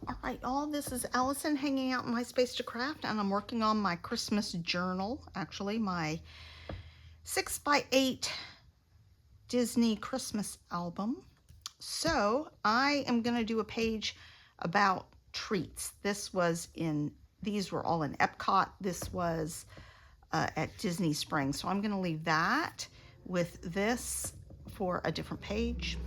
All right, y'all, this is Allison hanging out in my space to craft, and I'm working on my Christmas journal, actually my 6x8 Disney Christmas album. So I am going to do a page about treats. These were all in Epcot. This was at Disney Springs. So I'm going to leave that with this for a different page.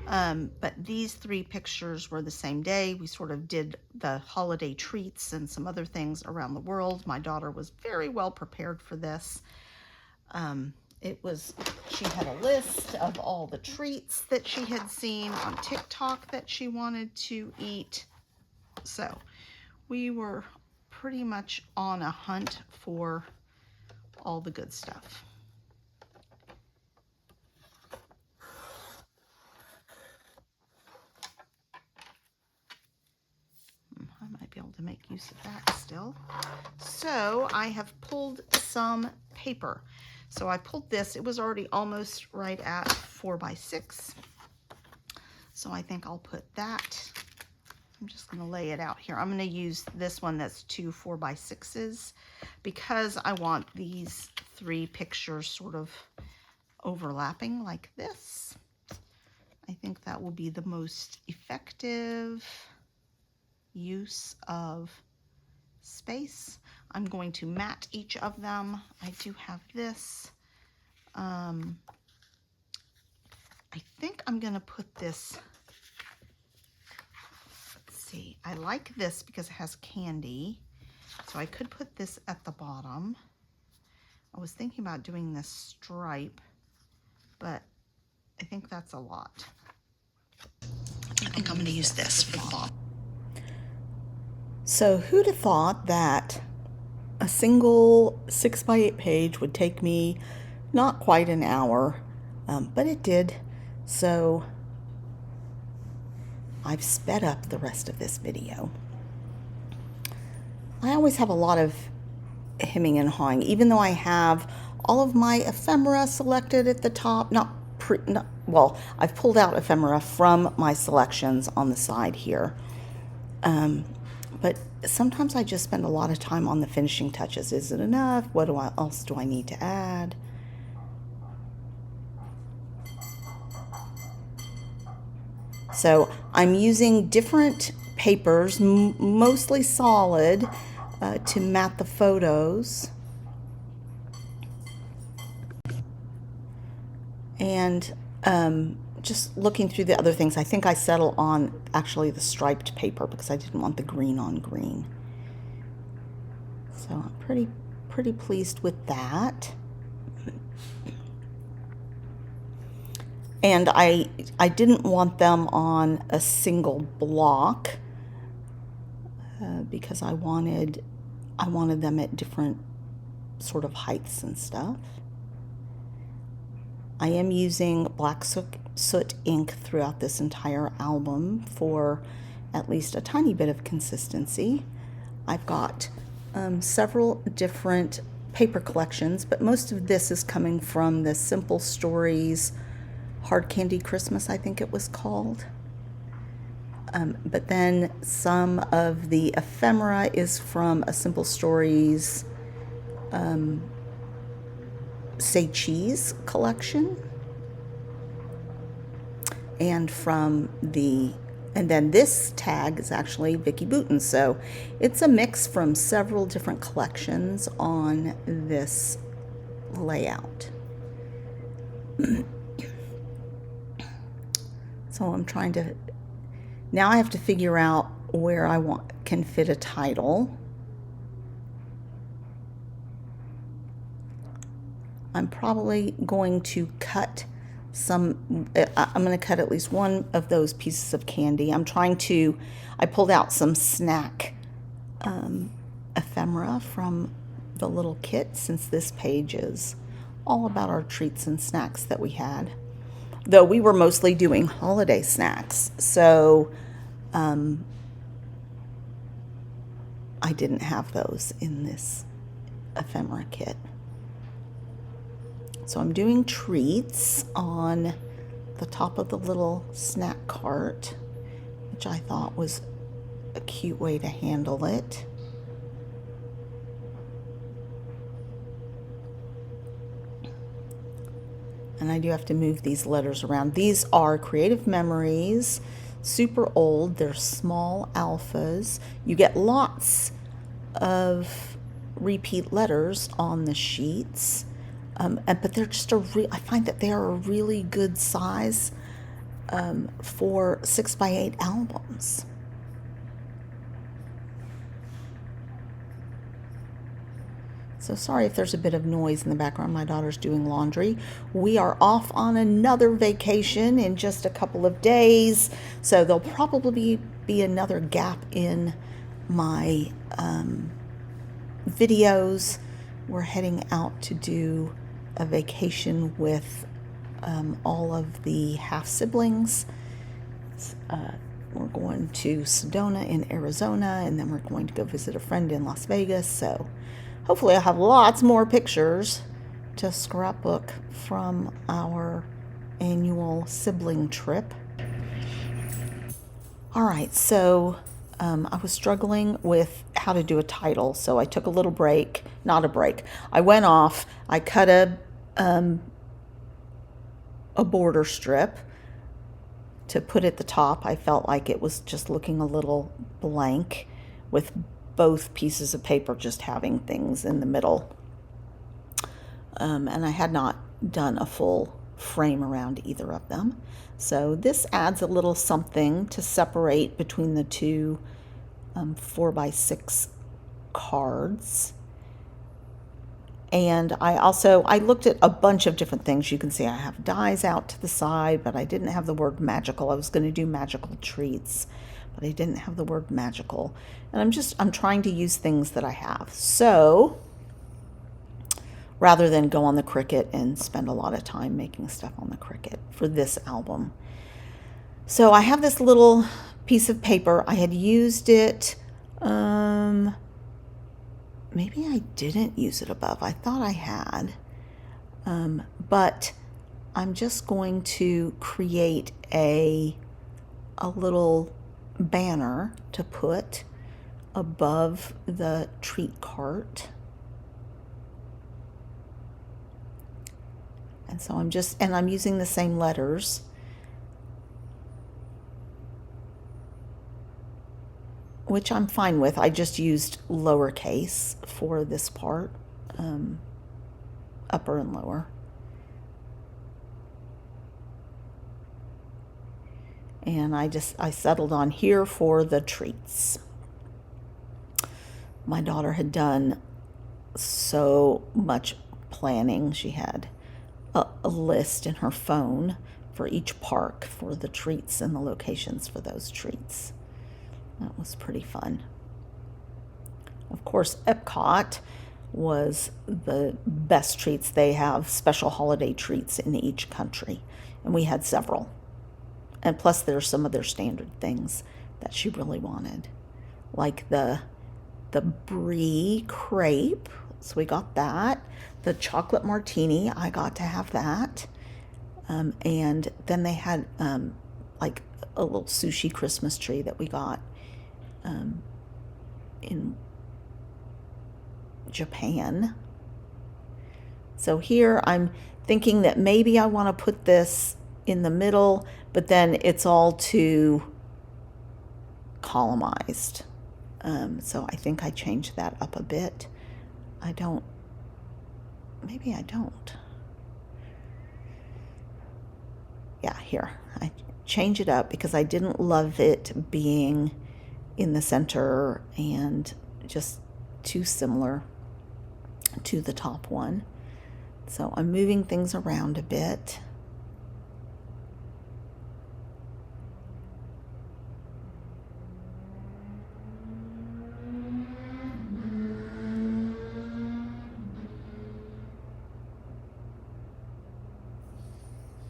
But these 3 pictures were the same day. We sort of did the holiday treats and some other things around the world. My daughter was very well prepared for this. She had a list of all the treats that she had seen on TikTok that she wanted to eat. So we were pretty much on a hunt for all the good stuff. I might be able to make use of that still. So I have pulled some paper. So I pulled this. It was already almost right at 4x6. So I think I'll put that. I'm just going to lay it out here. I'm going to use this one that's 2 4x6s because I want these 3 pictures sort of overlapping like this. I think that will be the most effective use of space. I'm going to mat each of them. I do have this. I think I'm going to put this, let's see, I like this because it has candy. So I could put this at the bottom. I was thinking about doing this stripe, but I think that's a lot. I think I'm going to use this for the bottom. So who'd have thought that a single 6x8 page would take me not quite an hour, but it did. So I've sped up the rest of this video. I always have a lot of hemming and hawing, even though I have all of my ephemera selected at the top. Well, I've pulled out ephemera from my selections on the side here. But sometimes I just spend a lot of time on the finishing touches. Is it enough? What else do I need to add? So I'm using different papers, mostly solid, to mat the photos. And just looking through the other things, I think I settle on actually the striped paper because I didn't want the green on green. So I'm pretty pleased with that. And I didn't want them on a single block because I wanted them at different sort of heights and stuff. I am using black soot ink throughout this entire album for at least a tiny bit of consistency. I've got several different paper collections, but most of this is coming from the Simple Stories Hard Candy Christmas, I think it was called. But then some of the ephemera is from a Simple Stories Say Cheese collection, and then this tag is actually Vicki Boutin, so it's a mix from several different collections on this layout. So I'm trying to, now I have to figure out where I can fit a title. I'm probably going to cut I'm going to cut at least one of those pieces of candy. I pulled out some snack ephemera from the little kit, since this page is all about our treats and snacks that we had. Though we were mostly doing holiday snacks, so I didn't have those in this ephemera kit. So I'm doing treats on the top of the little snack cart. which I thought was a cute way to handle it. And I do have to move these letters around. These are Creative Memories, super old. They're small alphas. You get lots of repeat letters on the sheets, but they're just I find that they are a really good size for 6x8 albums. So sorry if there's a bit of noise in the background. My daughter's doing laundry. We are off on another vacation in just a couple of days, so there'll probably be another gap in my videos. We're heading out to do a vacation with all of the half-siblings. We're going to Sedona in Arizona, and then we're going to go visit a friend in Las Vegas. So hopefully I'll have lots more pictures to scrapbook from our annual sibling trip. All right, so I was struggling with how to do a title, so I took a little break, not a break. I went off, I cut a border strip to put at the top. I felt like it was just looking a little blank with both pieces of paper just having things in the middle. And I had not done a full frame around either of them. So this adds a little something to separate between the two 4x6 cards. And I looked at a bunch of different things. You can see I have dies out to the side, but I didn't have the word magical. I was going to do magical treats, but I didn't have the word magical. And I'm trying to use things that I have. So rather than go on the Cricut and spend a lot of time making stuff on the Cricut for this album. So I have this little piece of paper. I had used it, maybe I didn't use it above. I thought I had, but I'm just going to create a little banner to put above the treat cart. And so I'm using the same letters. Which I'm fine with. I just used lowercase for this part, upper and lower. And I settled on here for the treats. My daughter had done so much planning. She had a list in her phone for each park for the treats and the locations for those treats. That was pretty fun. Of course, Epcot was the best treats. They have special holiday treats in each country, and we had several. And plus there's some of their standard things that she really wanted, like the brie crepe. So we got that. The chocolate martini, I got to have that. And then they had like a little sushi Christmas tree that we got in Japan. So here I'm thinking that maybe I want to put this in the middle, but then it's all too columnized. So I think I changed that up a bit. Maybe I don't. Yeah, here. I change it up because I didn't love it being in the center and just too similar to the top one. So I'm moving things around a bit.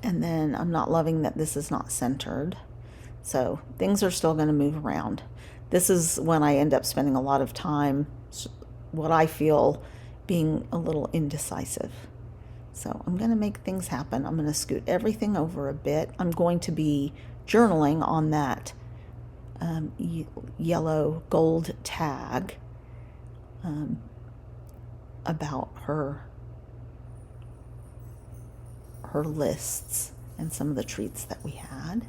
And then I'm not loving that this is not centered. So things are still going to move around. This is when I end up spending a lot of time, what I feel being a little indecisive. So I'm going to make things happen. I'm going to scoot everything over a bit. I'm going to be journaling on that yellow gold tag about her lists and some of the treats that we had.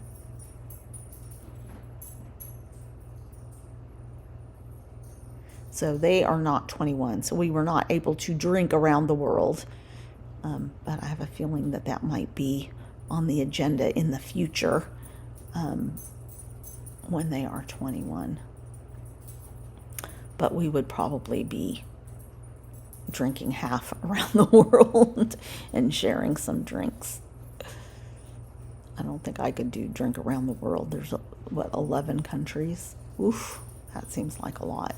So they are not 21, so we were not able to drink around the world, but I have a feeling that that might be on the agenda in the future when they are 21. But we would probably be drinking half around the world and sharing some drinks. I don't think I could do drink around the world. There's, what, 11 countries? Oof, that seems like a lot.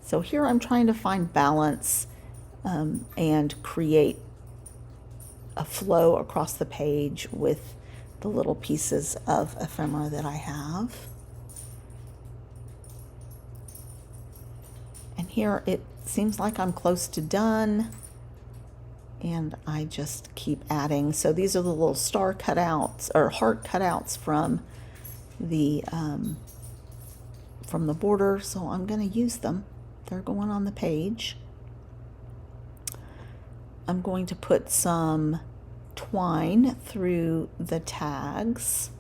So here I'm trying to find balance and create a flow across the page with the little pieces of ephemera that I have. And here it seems like I'm close to done, and I just keep adding. So these are the little star cutouts or heart cutouts from the border, so I'm going to use them. They're going on the page. I'm going to put some twine through the tags.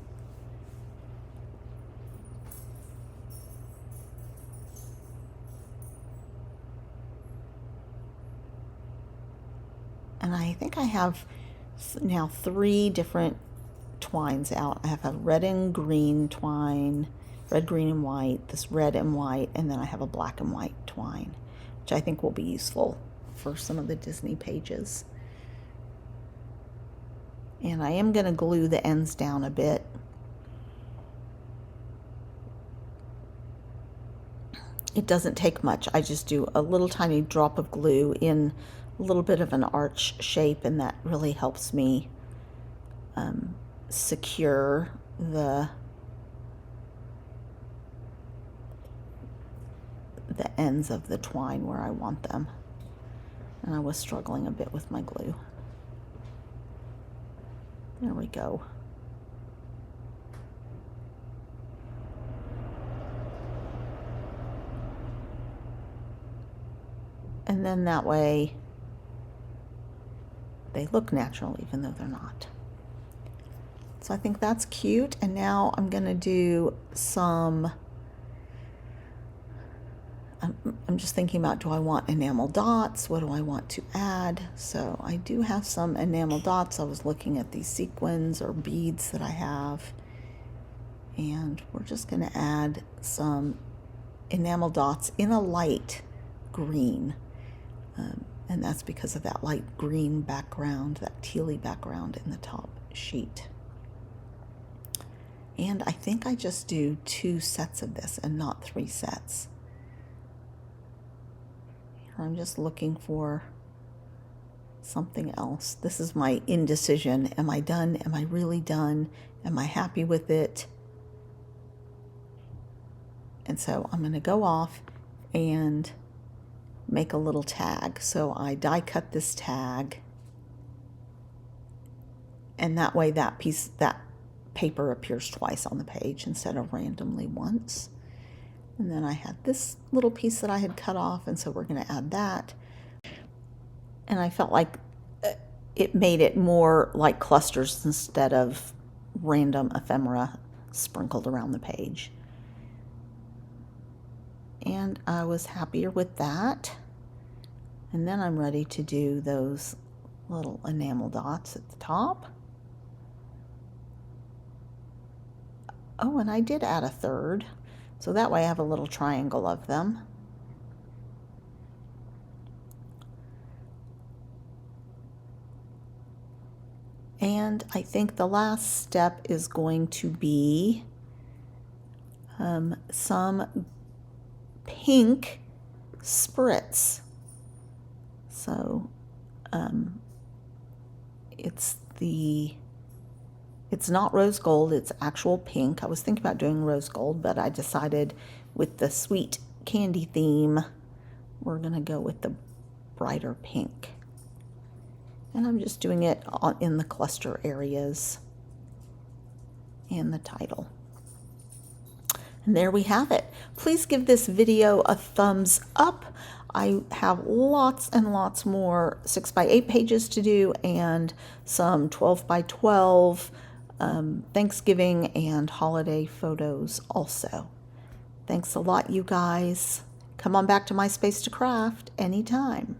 And I think I have now 3 different twines out. I have a red and green twine, red, green, and white, this red and white, and then I have a black and white twine, which I think will be useful for some of the Disney pages. And I am going to glue the ends down a bit. It doesn't take much. I just do a little tiny drop of glue in a little bit of an arch shape, and that really helps me secure the ends of the twine where I want them. And I was struggling a bit with my glue. There we go. And then that way they look natural even though they're not. So I think that's cute. And now I'm going to do some, I'm just thinking about, do I want enamel dots? What do I want to add? So I do have some enamel dots. I was looking at these sequins or beads that I have. And we're just going to add some enamel dots in a light green. And that's because of that light green background, that tealy background in the top sheet. And I think I just do 2 sets of this and not 3 sets. Here I'm just looking for something else. This is my indecision. Am I done? Am I really done? Am I happy with it? And so I'm going to go off and make a little tag. So I die cut this tag, and that way that paper appears twice on the page instead of randomly once. And then I had this little piece that I had cut off, and so we're going to add that. And I felt like it made it more like clusters instead of random ephemera sprinkled around the page. And I was happier with that. And then I'm ready to do those little enamel dots at the top. Oh, and I did add a third. So that way I have a little triangle of them. And I think the last step is going to be some pink spritz. So it's not rose gold, it's actual pink. I was thinking about doing rose gold, but I decided with the sweet candy theme, we're gonna go with the brighter pink. And I'm just doing it in the cluster areas and the title. And there we have it. Please give this video a thumbs up. I have lots and lots more 6x8 pages to do and some 12x12 Thanksgiving and holiday photos also. Thanks a lot, you guys. Come on back to My Space to Craft anytime.